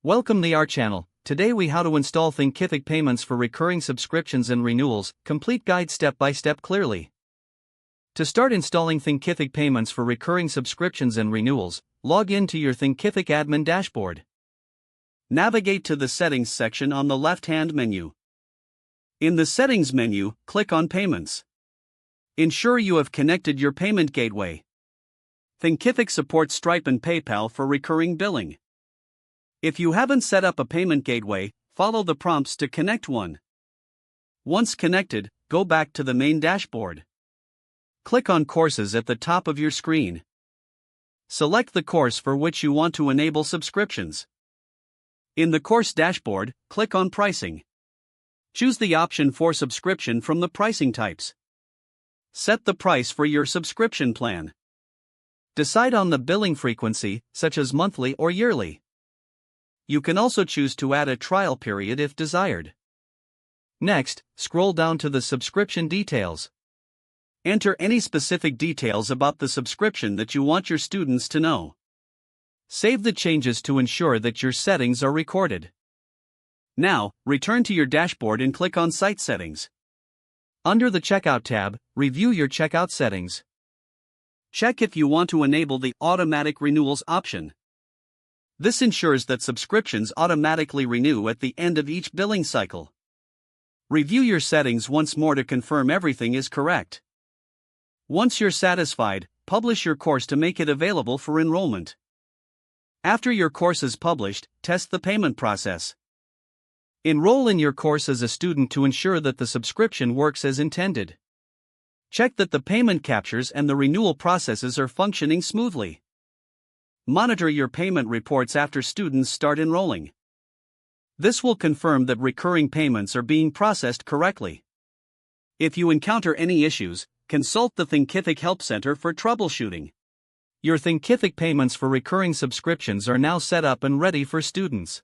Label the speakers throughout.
Speaker 1: Welcome to our channel. Today we how to install Thinkific payments for recurring subscriptions and renewals, complete guide step by step clearly. To start installing Thinkific payments for recurring subscriptions and renewals, log in to your Thinkific admin dashboard. Navigate to the settings section on the left-hand menu. In the settings menu, click on payments. Ensure you have connected your payment gateway. Thinkific supports Stripe and PayPal for recurring billing. If you haven't set up a payment gateway, follow the prompts to connect one. Once connected, go back to the main dashboard. Click on Courses at the top of your screen. Select the course for which you want to enable subscriptions. In the course dashboard, click on Pricing. Choose the option for subscription from the pricing types. Set the price for your subscription plan. Decide on the billing frequency, such as monthly or yearly. You can also choose to add a trial period if desired. Next, scroll down to the subscription details. Enter any specific details about the subscription that you want your students to know. Save the changes to ensure that your settings are recorded. Now, return to your dashboard and click on Site Settings. Under the Checkout tab, review your checkout settings. Check if you want to enable the Automatic Renewals option. This ensures that subscriptions automatically renew at the end of each billing cycle. Review your settings once more to confirm everything is correct. Once you're satisfied, publish your course to make it available for enrollment. After your course is published, test the payment process. Enroll in your course as a student to ensure that the subscription works as intended. Check that the payment captures and the renewal processes are functioning smoothly. Monitor your payment reports after students start enrolling. This will confirm that recurring payments are being processed correctly. If you encounter any issues, consult the Thinkific Help Center for troubleshooting. Your Thinkific payments for recurring subscriptions are now set up and ready for students.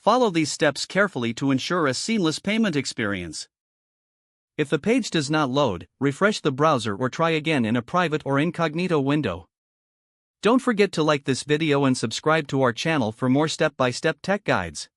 Speaker 1: Follow these steps carefully to ensure a seamless payment experience. If the page does not load, refresh the browser or try again in a private or incognito window. Don't forget to like this video and subscribe to our channel for more step-by-step tech guides.